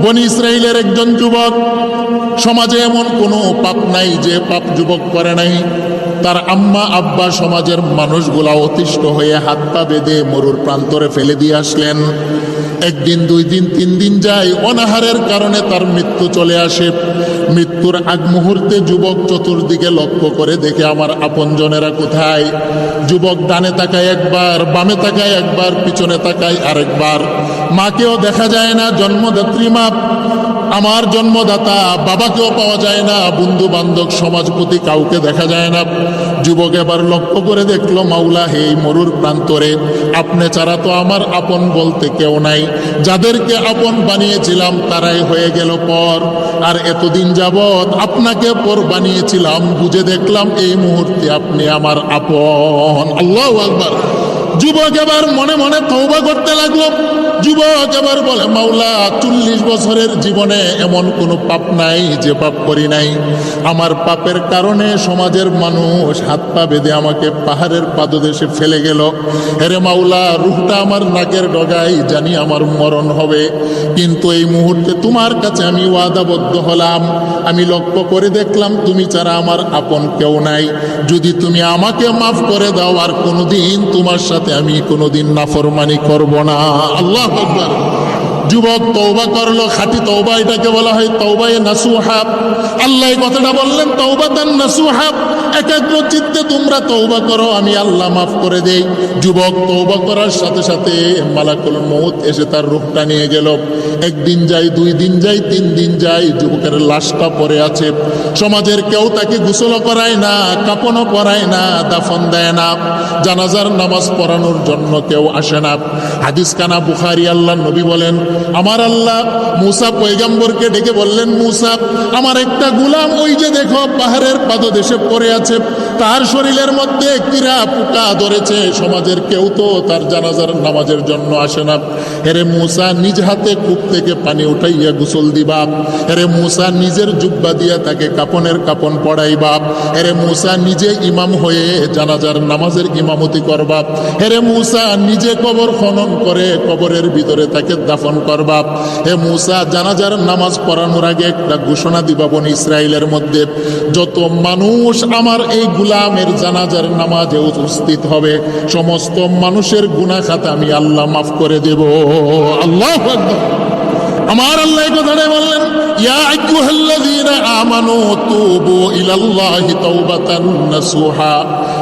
বনি ইসরাইলের একজন যুবক, সমাজে এমন কোনো পাপ নাই যে পাপ যুবক করে নাই। তার আম্মা আব্বা সমাজের মানুষগুলা অতিষ্ঠ হয়ে হাত পা বেঁধে মরুর প্রান্তরে ফেলে দিয়ে আসলেন। একদিন, 2 দিন, 3 দিন যায়, অনাহারের কারণে তার মৃত্যু চলে আসে। মৃত্যুর আগ মুহূর্তে যুবক চতুর্দিকে লক্ষ্য করে দেখে আমার আপনজনেরা কোথায়। যুবক ডানে তাকায় একবার, বামে তাকায় একবার, পিছনে তাকায় আরেকবার। মাকেও দেখা যায় না, জন্মদাত্রী মা, আমার জন্মদাতা বাবাকেও পাওয়া যায় না, বন্ধু বান্ধব সমাজপতি কাউকে দেখা যায় না। যুবক এবার লক্ষ্য করে দেখলো, মাওলা হে, মরুর প্রান্তরে আপনি ছাড়া তো আমার আপন বলতে কেউ নাই। যাদেরকে আপন বানিয়েছিলাম তারাই হয়ে গেল পর, আর এতদিন যাবৎ আপনাকে পর বানিয়েছিলাম, বুঝে দেখলাম এই মুহূর্তে আপনি আমার আপন। আল্লাহু আকবার। যুবক এবার মনে মনে তওবা করতে লাগলো। যুবক এবার বলে, মাওলা 40 বছরের জীবনে এমন কোনো পাপ নাই যে পাপ করি নাই। আমার পাপের কারণে সমাজের মানুষ হাত পা বেঁধে আমাকে পাহাড়ের পাদদেশে ফেলে গেল। হেরে মাওলা, রূহটা আমার নাকের ডগায়, জানি আমার মরণ হবে, কিন্তু এই মুহূর্তে তোমার কাছে আমি ওয়াদাবদ্ধ হলাম। আমি লক্ষ্য করে দেখলাম তুমি ছাড়া আমার আপন কেউ নাই। যদি তুমি আমাকে মাফ করে দাও, আর কোনোদিন তোমার সাথে আমি কোনোদিন নাফরমানি করব না। আল্লাহু আকবার। যুবক তওবা করলো, খাঁটি তওবা, এটাকে বলা হয় তওবায়ে নাসুহা। আল্লাহ এই কথাটা বললেন, তওবাতান নাসুহা, একাগ্র চিত্তে তোমরা তওবা করো, আমি আল্লাহ মাফ করে দেই। যুবক তওবা করার সাথে সাথে মালাকুল মউত এসে তার রূহটা নিয়ে গেল। 1 দিন যায়, 2 দিন যায়, 3 দিন যায়, যুবকের লাশটা পড়ে আছে। সমাজের কেউ তাকে গোসল করায় না, কাপনও পরায় না, দাফন দেয় না, জানাজার নামাজ পড়ানোর জন্য কেউ আসে না। হাদিস কানা বুখারী। আল্লাহ নবী বলেন, আমার আল্লাহ মুসা পয়গম্বরকে ডেকে বললেন, মুসা, আমার একটা গোলাম ওই যে দেখো পাহাড়ের পাদদেশে পড়ে আছে, তার শরীরের মধ্যে কীরা পোকা ধরেছে, সমাজের কেউ তো তার জানাজার নামাজের জন্য আসে না। হেরে মুসা, নিজ হাতে কূপ থেকে পানি উঠাইয়া গোসল দিবা। হেরে মুসা, নিজের জুব্বা দিয়া তাকে কাপনের কাপন পড়াইবা। হেরে মুসা, নিজে ইমাম হয়ে জানাজার নামাজের ইমামতি করবা। হেরে মুসা, নিজে কবর খনন করে কবরের ভিতরে তাকে দাফন করবা। হে মুসা, জানাজার নামাজ পড়ানোর আগে একটা ঘোষণা দিবা বনি ইসরাইলের মধ্যে, যত মানুষ আমার এই গোলামের জানাজার নামাজে উপস্থিত হবে, সমস্ত মানুষের গুনাহ খাতা আমি আল্লাহ মাফ করে দেব। আল্লাহু আকবার। আমার আল্লাহ এই কথাটাই বললেন, ইয়া আইয়ুহাল্লাযীনা আমানু তুবু ইলাল্লাহি তাওবাতান নাসুহা।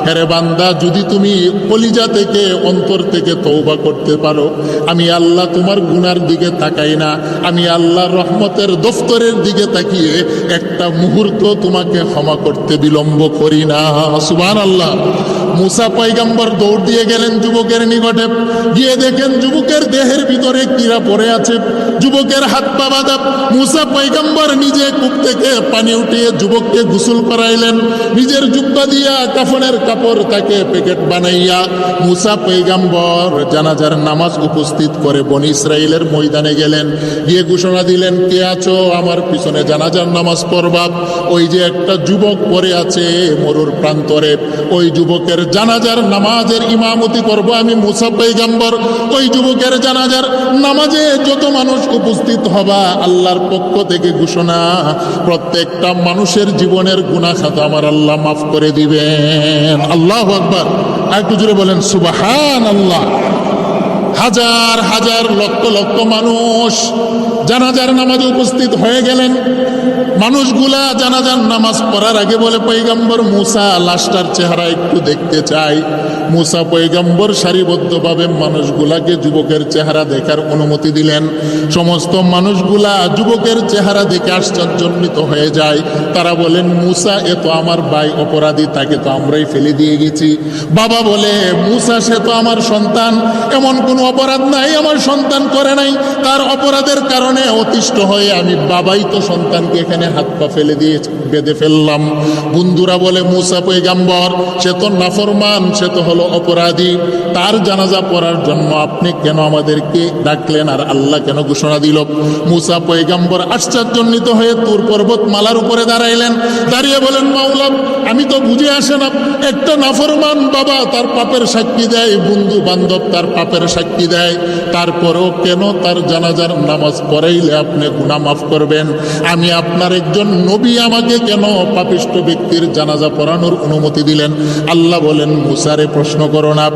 হেরে বান্দা, যদি তুমি কলিজা থেকে, অন্তর থেকে তওবা করতে পারো, আমি আল্লাহ তোমার গুনার দিকে তাকাই না, আমি আল্লাহর রহমতের দফতরের দিকে তাকিয়ে একটা মুহূর্ত তোমাকে ক্ষমা করতে বিলম্ব করি না। সুবহানাল্লাহ। মুসা পয়গম্বর দৌড় দিয়ে গেলেন যুবকের নিকটে, গিয়ে দেখেন যুবকের দেহের ভিতরে কীরা পড়ে আছে, যুবকের হাত পা বাঁধা। মুসা পয়গম্বর নিজে কূপ থেকে পানি উঠিয়ে যুবককে গোসল করাইলেন, নিজের জুব্বা দিয়া কাফনের কাপড় তাকে প্যাকেট বানাইয়া মুসা পয়গম্বর জানাজার নামাজ উপস্থিত করে বনি ইসরাইলের ময়দানে গেলেন। গিয়ে ঘোষণা দিলেন, কে আছো আমার পিছনে জানাজার নামাজ পড়বা? ওই যে একটা যুবক পড়ে আছে মরুর প্রান্তরে, ওই যুবকের জানাজার নামাজের ইমামতি করব আমি মুসা পয়গম্বর। ওই যুবকের জানাজার নামাজে যত মানুষ উপস্থিত হবা, আল্লাহর পক্ষ থেকে ঘোষণা, প্রত্যেকটা মানুষের জীবনের গুনাহ খাতা আমার আল্লাহ মাফ করে দিবেন। আল্লাহু আকবার। আর একটু জোরে বলেন সুবহানাল্লাহ। হাজার হাজার লক্ষ লক্ষ মানুষ জানাজার নামাজে উপস্থিত হয়ে গেলেন। মানুষগুলা জানাজার নামাজ পড়ার আগে বলে, পয়গম্বর মুসা, লাশটার চেহারা একটু দেখতে চাই। মুসা পয়গম্বর সারিবদ্ধভাবে মানুষগুলাকে যুবকের চেহারা দেখার অনুমতি দিলেন। সমস্ত মানুষগুলা যুবকের চেহারা দেখে আশ্চর্যান্বিত হয়ে যায়। তারা বলেন, মুসা, এ তো আমার ভাই অপরাধী, তাকে তো আমরাই ফেলে দিয়ে গেছি। বাবা বলে, মুসা, সে তো আমার সন্তান, এমন কোনো অপরাধ নাই আমার সন্তান করে নাই, তার অপরাধের কারণে অতিষ্ঠ হয়ে আমি বাবাই তো সন্তানকে এখানে হাত পা ফেলে দিয়ে বেঁধে ফেললাম। বন্ধুরা বলে, মুসা পয়গম্বর, সে তো নাফরমান, সে তো হলো অপরাধী, তার জানাজা পড়ার জন্য আপনি কেন আমাদেরকে ডাকলেন, আর আল্লাহ কেন ঘোষণা দিল? মুসা পয়গম্বর আশ্চর্যান্বিত হয়ে তুর পর্বত মালার উপরে দাঁড়াইলেন। দাঁড়িয়ে বলেন, মাওলা, আমি তো বুঝে আসে না, একটা নাফরমান বাবা তার পাপের সাক্ষী দেয়, বন্ধু বান্ধব তার পাপের সাক্ষী সাক্ষী দেয়, তারপরেও কেন তার জানাজার নামাজ পড়াইলে আপনি গুনাহ মাফ করবেন? আমি আপনার একজন নবী, আমাকে কেন পাপিষ্ঠ ব্যক্তির জানাজা পড়ানোর অনুমতি দিলেন? আল্লাহ বলেন, মুসারে প্রশ্ন করো না,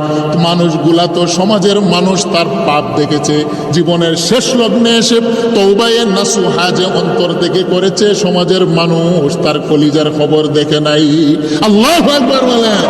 মানুষগুলা তো সমাজের মানুষ, তার পাপ দেখেছে, জীবনের শেষ লগ্নে এসে তওবায়ে নাসুহা যে অন্তর থেকে করেছে, সমাজের মানুষ তার কলিজার খবর দেখে নাই। আল্লাহু আকবার বলেন।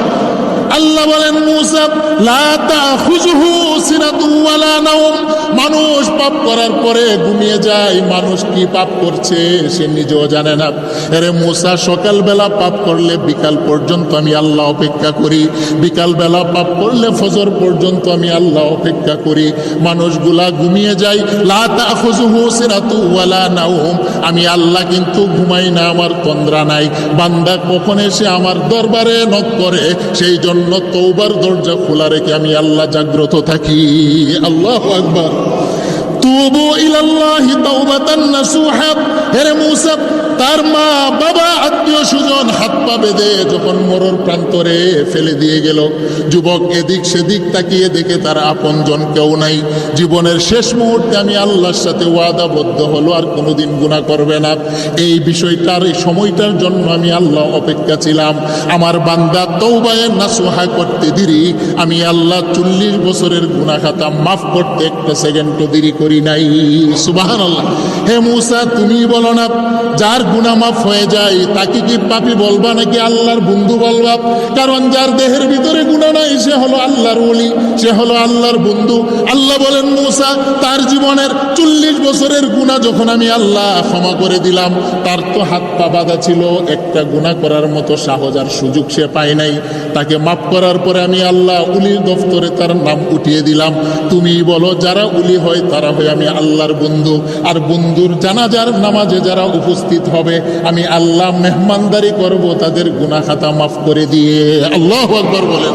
আল্লাহ বলেন, মুসা লা তাখুযুহু সিনাতুন ওয়ালা নাওম, মানুষ পাপ করার পরে ঘুমিয়ে যায়, মানুষ কি পাপ করছে সে নিজেও জানে না। আরে মুসা, সকালবেলা পাপ করলে বিকাল পর্যন্ত আমি আল্লাহ অপেক্ষা করি, বিকালবেলা পাপ করলে ফজর পর্যন্ত আমি আল্লাহ অপেক্ষা করি। মানুষগুলা ঘুমিয়ে যায়, লা তাখুযুহু সিনাতুন ওয়ালা নাওম, আমি আল্লাহ কিন্তু ঘুমাই না, আমার তন্দ্রা নাই। বান্দা কখন এসে আমার দরবারে নক করে, সেই জন্য তওবার দরজা খোলা রেখে আমি আল্লাহ জাগ্রত থাকি। আল্লাহু আকবার। তুবু ইলাল্লাহি তাওবাতান নাসুহা। হে মুসা, তার মা বাবা আত্মীয় স্বজন হাত পা বেঁধে যখন মরর প্রান্তরে ফেলে দিয়ে গেল, যুবক এদিক সেদিক তাকিয়ে দেখে তার আপনজন কেউ নাই। জীবনের শেষ মুহূর্তে আমি আল্লাহর সাথে ওয়াদাবদ্ধ হলো আর কোনোদিন গুনাহ করবে না। এই বিষয়টার, এই সময়টার জন্য আমি আল্লাহ অপেক্ষা ছিলাম। আমার বান্দা তওবায়ে নাসুহা করতে দেরি, আমি আল্লাহ 40 বছরের গুনাহ খাতা মাফ করতে একটা সেকেন্ডও দেরি করি নাই। সুবহানাল্লাহ। হে মুসা, তুমি বলো না, যার গুনাহ মাফ হয়ে যায় তাকে কি পাপী বলবা নাকি আল্লাহর বন্ধু বলবা? কারণ যার দেহের ভিতরে গুনাহ নাই সে হলো আল্লাহর ওলি, সে হলো আল্লাহর বন্ধু। আল্লাহ বলেন, মুসা, তার জীবনের 40 বছরের গুনাহ যখন আমি আল্লাহ ক্ষমা করে দিলাম, তার তো হাত পা বাঁধা ছিল, একটা গুনাহ করার মতো সাহস আর সুযোগ সে পায় নাই। তাকে মাফ করার পরে আমি আল্লাহ উলির দফতরে তার নাম উঠিয়ে দিলাম। তুমি বলো, যারা উলি হয় তারা হয় আমি আল্লাহর বন্ধু, আর বন্ধুর জানাজার নামাজে যারা উপস্থিত হবে আমি আল্লাহ মেহমানদারি করব তাদের গুনাহ খাতা মাফ করে দিয়ে। আল্লাহু আকবার বলেন।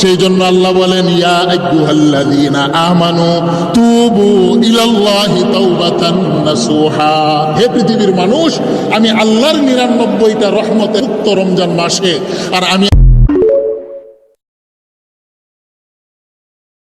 সেই জন্য আল্লাহ বলেন, ইয়া আইয়ুহাল্লাযীনা আমানু তুবু ইলাল্লাহি তাওবাতান নাসুহা। হে পৃথিবীর মানুষ, আমি আল্লাহর 99টা রহমতের উক্ত রমজান মাসে, আর আমি